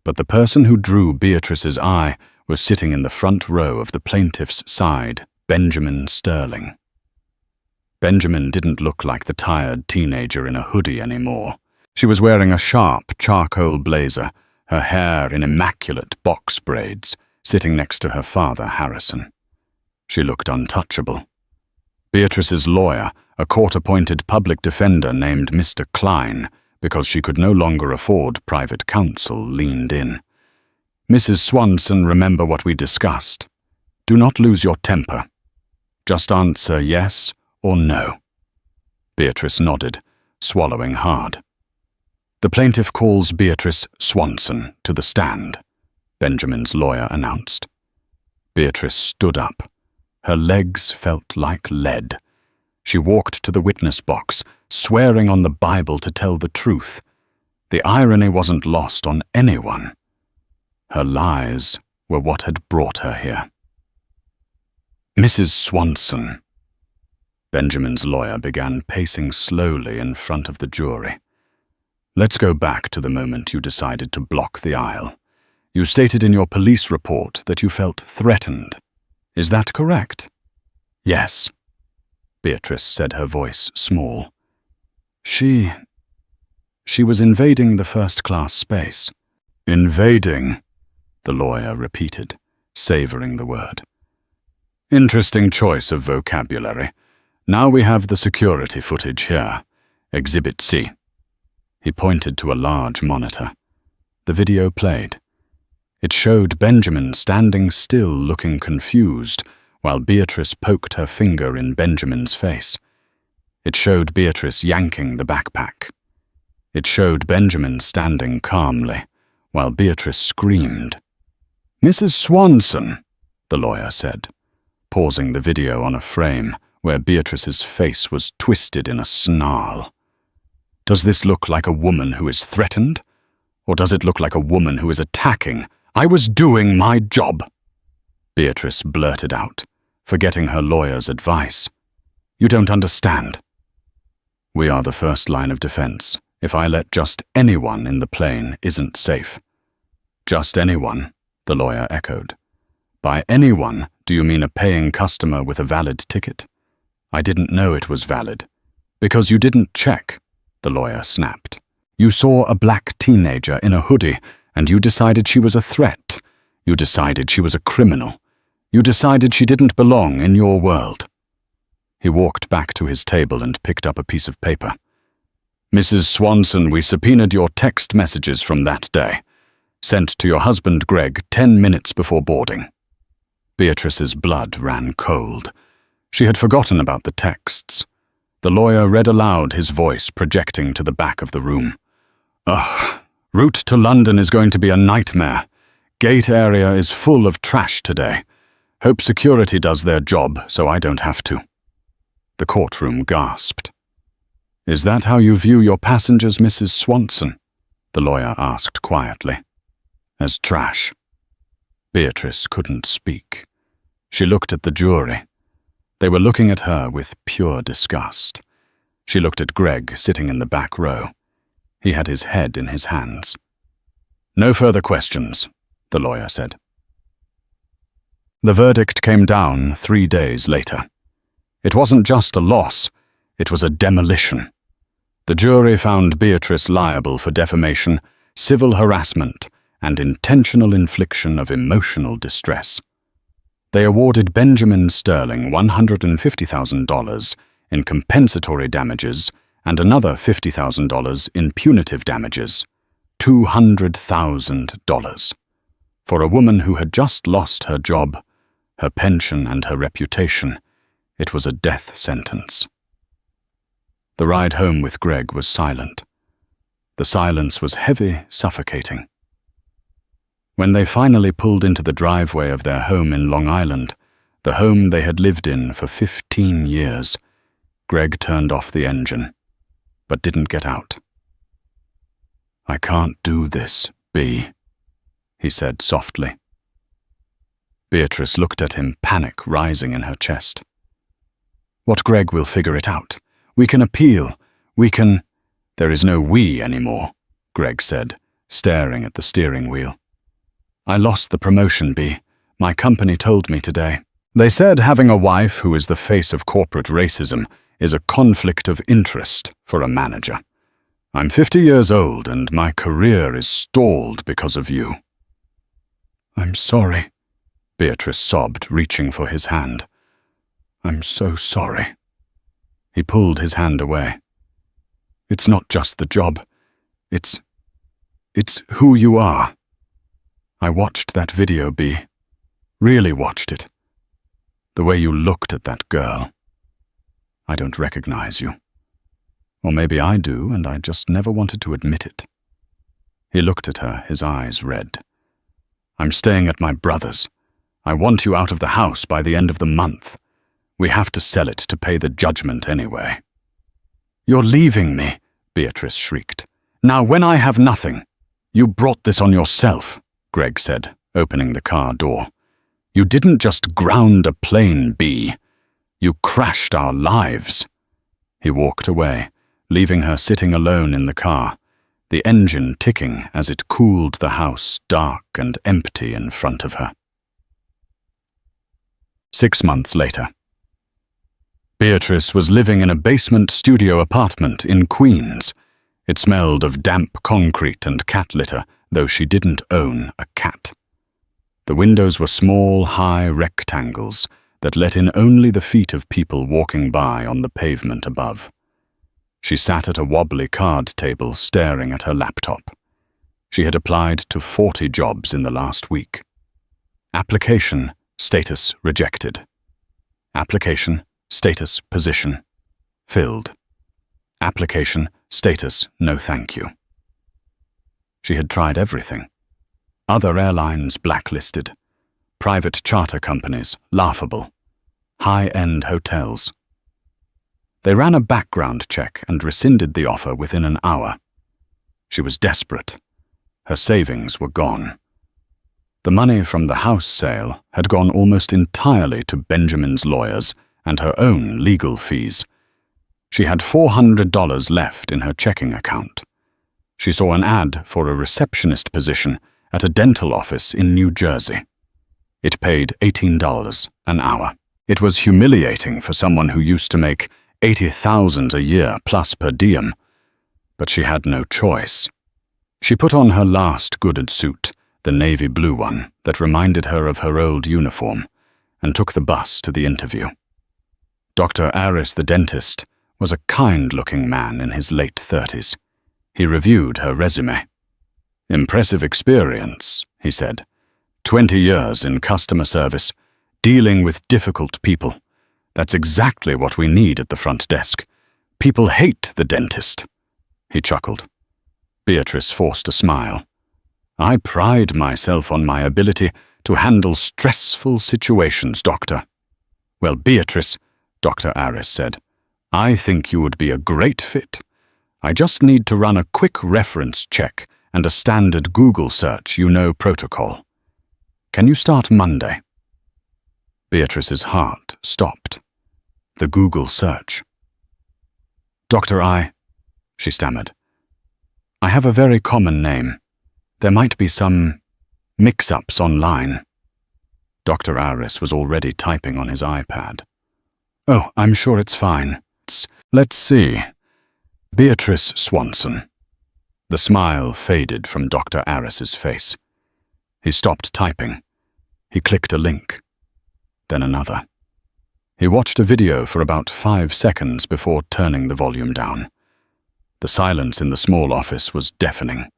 But the person who drew Beatrice's eye was sitting in the front row of the plaintiff's side, Benjamin Sterling. Benjamin didn't look like the tired teenager in a hoodie anymore. She was wearing a sharp charcoal blazer, her hair in immaculate box braids, sitting next to her father, Harrison. She looked untouchable. Beatrice's lawyer, a court-appointed public defender named Mr. Klein, because she could no longer afford private counsel, leaned in. "Mrs. Swanson, remember what we discussed. Do not lose your temper. Just answer yes or no." Beatrice nodded, swallowing hard. "The plaintiff calls Beatrice Swanson to the stand," Benjamin's lawyer announced. Beatrice stood up. Her legs felt like lead. She walked to the witness box, swearing on the Bible to tell the truth. The irony wasn't lost on anyone. Her lies were what had brought her here. "Mrs. Swanson," Benjamin's lawyer began pacing slowly in front of the jury. "Let's go back to the moment you decided to block the aisle. You stated in your police report that you felt threatened. Is that correct?" "Yes," Beatrice said, her voice small. She was invading the first-class space." "Invading," the lawyer repeated, savoring the word. "Interesting choice of vocabulary. Now we have the security footage here. Exhibit C." He pointed to a large monitor. The video played. It showed Benjamin standing still looking confused while Beatrice poked her finger in Benjamin's face. It showed Beatrice yanking the backpack. It showed Benjamin standing calmly while Beatrice screamed. "Mrs. Swanson," the lawyer said, pausing the video on a frame where Beatrice's face was twisted in a snarl. "Does this look like a woman who is threatened? Or does it look like a woman who is attacking? I was doing my job," Beatrice blurted out, forgetting her lawyer's advice. "You don't understand. We are the first line of defense. If I let just anyone in the plane isn't safe." "Just anyone," the lawyer echoed. "By anyone, do you mean a paying customer with a valid ticket?" "I didn't know it was valid." "Because you didn't check," the lawyer snapped. "You saw a black teenager in a hoodie, and you decided she was a threat. You decided she was a criminal. You decided she didn't belong in your world." He walked back to his table and picked up a piece of paper. "Mrs. Swanson, we subpoenaed your text messages from that day, sent to your husband Greg 10 minutes before boarding." Beatrice's blood ran cold. She had forgotten about the texts. The lawyer read aloud, his voice projecting to the back of the room. "Ugh, route to London is going to be a nightmare. Gate area is full of trash today. Hope security does their job so I don't have to." The courtroom gasped. "Is that how you view your passengers, Mrs. Swanson?" the lawyer asked quietly. "As trash." Beatrice couldn't speak. She looked at the jury. They were looking at her with pure disgust. She looked at Greg sitting in the back row. He had his head in his hands. "No further questions," the lawyer said. The verdict came down 3 days later. It wasn't just a loss, it was a demolition. The jury found Beatrice liable for defamation, civil harassment, and intentional infliction of emotional distress. They awarded Benjamin Sterling $150,000 in compensatory damages and another $50,000 in punitive damages, $200,000. For a woman who had just lost her job, her pension and her reputation, it was a death sentence. The ride home with Greg was silent. The silence was heavy, suffocating. When they finally pulled into the driveway of their home in Long Island, the home they had lived in for 15 years, Greg turned off the engine, but didn't get out. "I can't do this, B," he said softly. Beatrice looked at him, panic rising in her chest. "What, Greg will figure it out. We can appeal. We can—" "There is no we anymore," Greg said, staring at the steering wheel. "I lost the promotion, B. My company told me today. They said having a wife who is the face of corporate racism is a conflict of interest for a manager. I'm 50 years old and my career is stalled because of you." "I'm sorry," Beatrice sobbed, reaching for his hand. "I'm so sorry." He pulled his hand away. "It's not just the job. It's who you are. I watched that video, B. Really watched it. The way you looked at that girl. I don't recognize you. Or maybe I do, and I just never wanted to admit it." He looked at her, his eyes red. "I'm staying at my brother's. I want you out of the house by the end of the month. We have to sell it to pay the judgment anyway." "You're leaving me," Beatrice shrieked. "Now when I have nothing." "You brought this on yourself," Greg said, opening the car door. "You didn't just ground a plane, B. You crashed our lives." He walked away, leaving her sitting alone in the car, the engine ticking as it cooled the house dark and empty in front of her. 6 months later. Beatrice was living in a basement studio apartment in Queens. It smelled of damp concrete and cat litter, though she didn't own a cat. The windows were small, high rectangles that let in only the feet of people walking by on the pavement above. She sat at a wobbly card table staring at her laptop. She had applied to 40 jobs in the last week. Application, status rejected. Application, status position, filled. Application, status no thank you. She had tried everything. Other airlines blacklisted. Private charter companies laughable. High-end hotels. They ran a background check and rescinded the offer within an hour. She was desperate. Her savings were gone. The money from the house sale had gone almost entirely to Benjamin's lawyers and her own legal fees. She had $400 left in her checking account. She saw an ad for a receptionist position at a dental office in New Jersey. It paid $18 an hour. It was humiliating for someone who used to make $80,000 a year plus per diem, but she had no choice. She put on her last good suit, the navy blue one that reminded her of her old uniform, and took the bus to the interview. Dr. Aris, the dentist, was a kind-looking man in his late 30s. He reviewed her resume. "Impressive experience," he said. 20 years in customer service, dealing with difficult people. That's exactly what we need at the front desk. People hate the dentist." He chuckled. Beatrice forced a smile. "I pride myself on my ability to handle stressful situations, Doctor." "Well, Beatrice," Dr. Aris said, "I think you would be a great fit. I just need to run a quick reference check and a standard Google search protocol. Can you start Monday?" Beatrice's heart stopped. The Google search. "Doctor, she stammered. "I have a very common name. There might be some mix-ups online." Dr. Aris was already typing on his iPad. "Oh, I'm sure it's fine. Let's see. Beatrice Swanson." The smile faded from Dr. Aris's face. He stopped typing. He clicked a link. Then another. He watched a video for about 5 seconds before turning the volume down. The silence in the small office was deafening.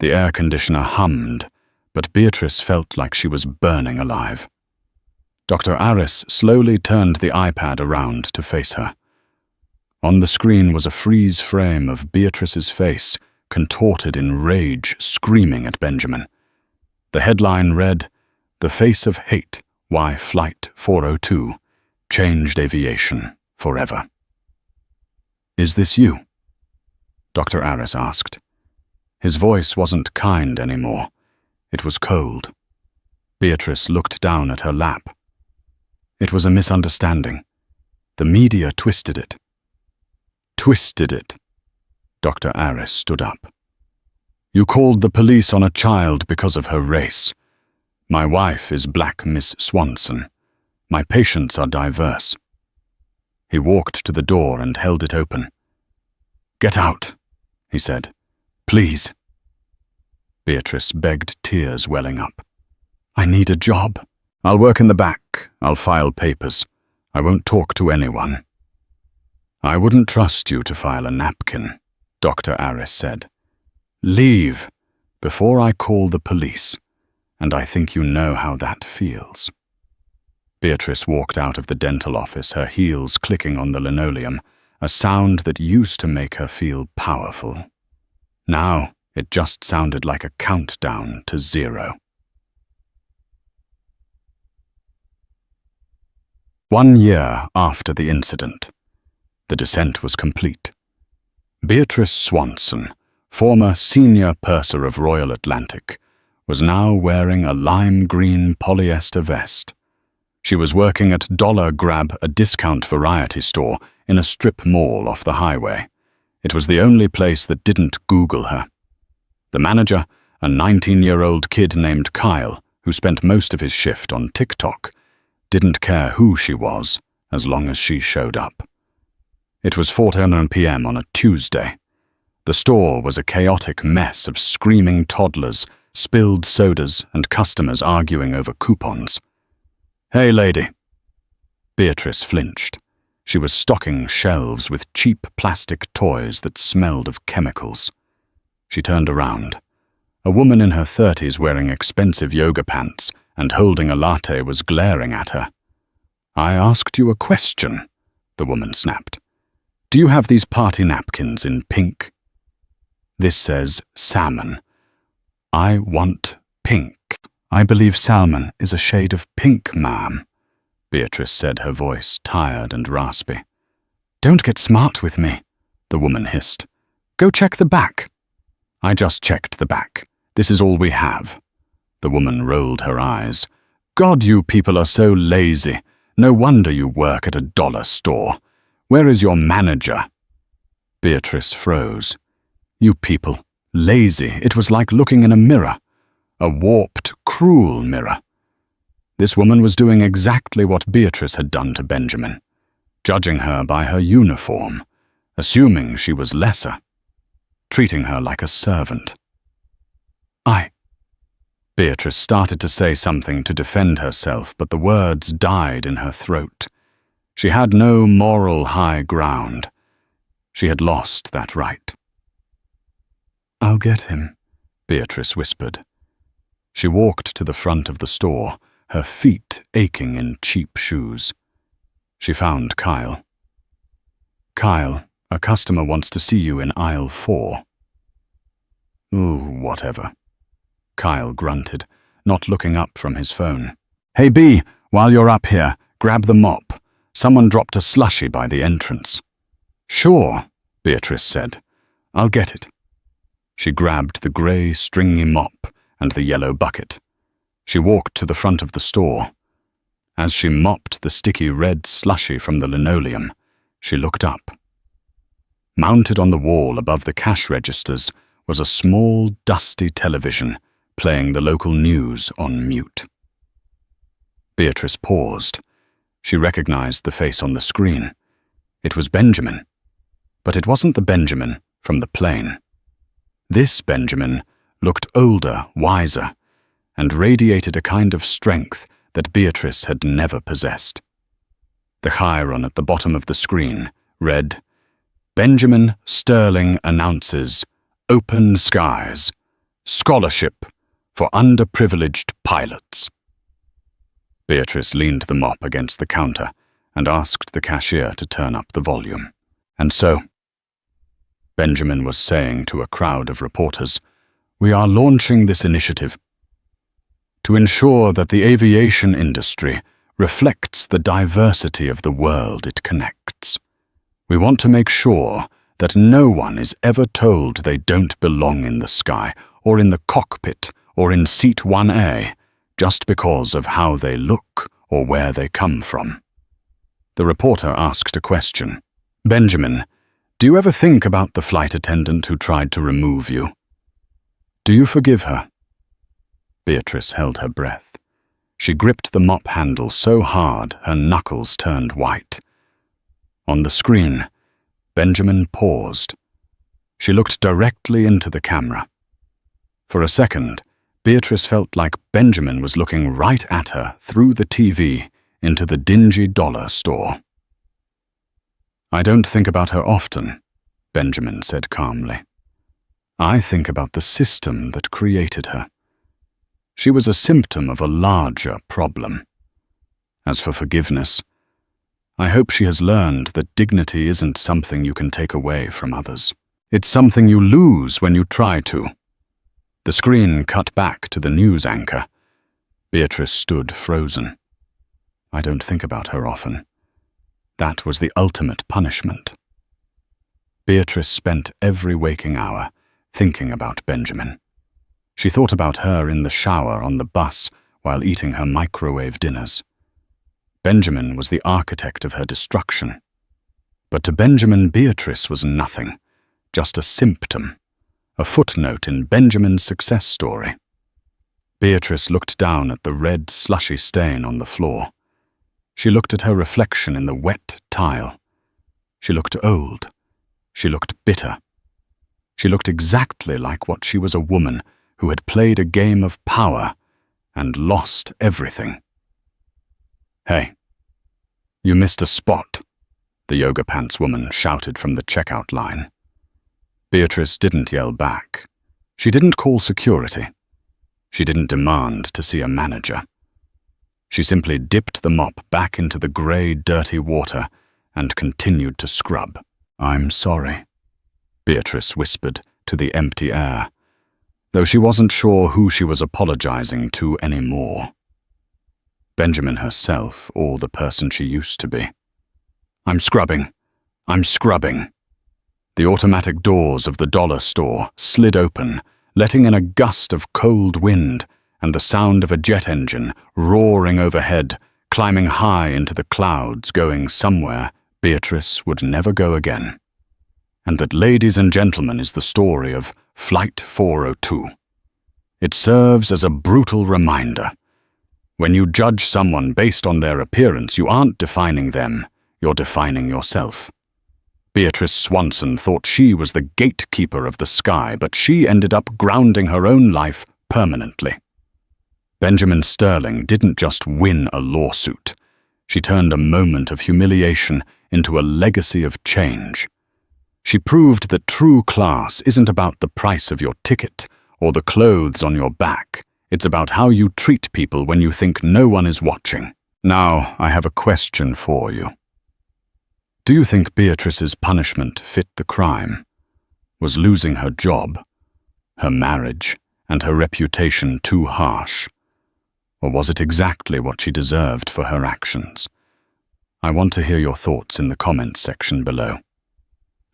The air conditioner hummed, but Beatrice felt like she was burning alive. Dr. Aris slowly turned the iPad around to face her. On the screen was a freeze frame of Beatrice's face, contorted in rage, screaming at Benjamin. The headline read, "The Face of Hate, Why Flight 402 Changed Aviation Forever." "Is this you?" Dr. Aris asked. His voice wasn't kind anymore. It was cold. Beatrice looked down at her lap. "It was a misunderstanding. The media twisted it." "Twisted it?" Dr. Aris stood up. "You called the police on a child because of her race. My wife is Black Miss Swanson. My patients are diverse." He walked to the door and held it open. "Get out," he said. "Please." Beatrice begged, tears welling up. "I need a job. I'll work in the back. I'll file papers. I won't talk to anyone." "I wouldn't trust you to file a napkin," Dr. Aris said. "Leave before I call the police, and I think you know how that feels." Beatrice walked out of the dental office, her heels clicking on the linoleum, a sound that used to make her feel powerful. Now it just sounded like a countdown to 0. 1 year after the incident, the descent was complete. Beatrice Swanson, former senior purser of Royal Atlantic, was now wearing a lime green polyester vest. She was working at Dollar Grab, a discount variety store in a strip mall off the highway. It was the only place that didn't Google her. The manager, a 19-year-old kid named Kyle, who spent most of his shift on TikTok, didn't care who she was as long as she showed up. It was 4:10 p.m. on a Tuesday. The store was a chaotic mess of screaming toddlers, spilled sodas, and customers arguing over coupons. "Hey, lady." Beatrice flinched. She was stocking shelves with cheap plastic toys that smelled of chemicals. She turned around. A woman in her 30s wearing expensive yoga pants and holding a latte was glaring at her. "I asked you a question," the woman snapped. "Do you have these party napkins in pink?" "This says salmon. I want pink." "I believe salmon is a shade of pink, ma'am," Beatrice said, her voice tired and raspy. "Don't get smart with me," the woman hissed. "Go check the back." "I just checked the back. This is all we have." The woman rolled her eyes. "God, you people are so lazy. No wonder you work at a dollar store. Where is your manager?" Beatrice froze. "You people, lazy. It was like looking in a mirror. A warped, cruel mirror." This woman was doing exactly what Beatrice had done to Benjamin, judging her by her uniform, assuming she was lesser, treating her like a servant. Beatrice started to say something to defend herself, but the words died in her throat. She had no moral high ground. She had lost that right. "I'll get him," Beatrice whispered. She walked to the front of the store, her feet aching in cheap shoes. She found Kyle. "Kyle, a customer wants to see you in aisle 4. "Ooh, whatever," Kyle grunted, not looking up from his phone. "Hey B, while you're up here, grab the mop. Someone dropped a slushie by the entrance." "Sure," Beatrice said. "I'll get it." She grabbed the grey, stringy mop and the yellow bucket. She walked to the front of the store. As she mopped the sticky red slushie from the linoleum, she looked up. Mounted on the wall above the cash registers was a small, dusty television playing the local news on mute. Beatrice paused. She recognized the face on the screen. It was Benjamin. But it wasn't the Benjamin from the plane. This Benjamin looked older, wiser, and radiated a kind of strength that Beatrice had never possessed. The chyron at the bottom of the screen read, "Benjamin Sterling announces Open Skies, Scholarship for Underprivileged Pilots." Beatrice leaned the mop against the counter and asked the cashier to turn up the volume. "And so," Benjamin was saying to a crowd of reporters, "we are launching this initiative to ensure that the aviation industry reflects the diversity of the world it connects. We want to make sure that no one is ever told they don't belong in the sky, or in the cockpit, or in seat 1A, just because of how they look or where they come from." The reporter asked a question. "Benjamin, do you ever think about the flight attendant who tried to remove you? Do you forgive her?" Beatrice held her breath. She gripped the mop handle so hard her knuckles turned white. On the screen, Benjamin paused. She looked directly into the camera. For a second, Beatrice felt like Benjamin was looking right at her through the TV into the dingy dollar store. "I don't think about her often," Benjamin said calmly. "I think about the system that created her. She was a symptom of a larger problem. As for forgiveness, I hope she has learned that dignity isn't something you can take away from others. It's something you lose when you try to." The screen cut back to the news anchor. Beatrice stood frozen. "I don't think about her often. That was the ultimate punishment." Beatrice spent every waking hour thinking about Benjamin. She thought about her in the shower on the bus while eating her microwave dinners. Benjamin was the architect of her destruction. But to Benjamin, Beatrice was nothing, just a symptom, a footnote in Benjamin's success story. Beatrice looked down at the red, slushy stain on the floor. She looked at her reflection in the wet tile. She looked old. She looked bitter. She looked exactly like what she was, a woman who had played a game of power and lost everything. "Hey, you missed a spot," the yoga pants woman shouted from the checkout line. Beatrice didn't yell back. She didn't call security. She didn't demand to see a manager. She simply dipped the mop back into the grey, dirty water and continued to scrub. "I'm sorry," Beatrice whispered to the empty air, though she wasn't sure who she was apologizing to anymore. Benjamin herself or the person she used to be. "I'm scrubbing. I'm scrubbing." The automatic doors of the dollar store slid open, letting in a gust of cold wind and the sound of a jet engine roaring overhead, climbing high into the clouds, going somewhere Beatrice would never go again. And that, ladies and gentlemen, is the story of Flight 402. It serves as a brutal reminder. When you judge someone based on their appearance, you aren't defining them, you're defining yourself. Beatrice Swanson thought she was the gatekeeper of the sky, but she ended up grounding her own life permanently. Benjamin Sterling didn't just win a lawsuit. She turned a moment of humiliation into a legacy of change. She proved that true class isn't about the price of your ticket or the clothes on your back. It's about how you treat people when you think no one is watching. Now, I have a question for you. Do you think Beatrice's punishment fit the crime? Was losing her job, her marriage, and her reputation too harsh? Or was it exactly what she deserved for her actions? I want to hear your thoughts in the comments section below.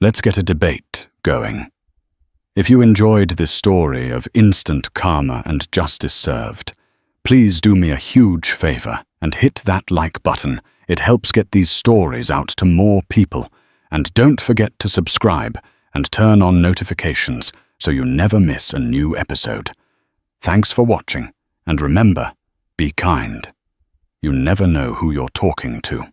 Let's get a debate going. If you enjoyed this story of instant karma and justice served, please do me a huge favor and hit that like button. It helps get these stories out to more people. And don't forget to subscribe and turn on notifications so you never miss a new episode. Thanks for watching, and remember, be kind. You never know who you're talking to.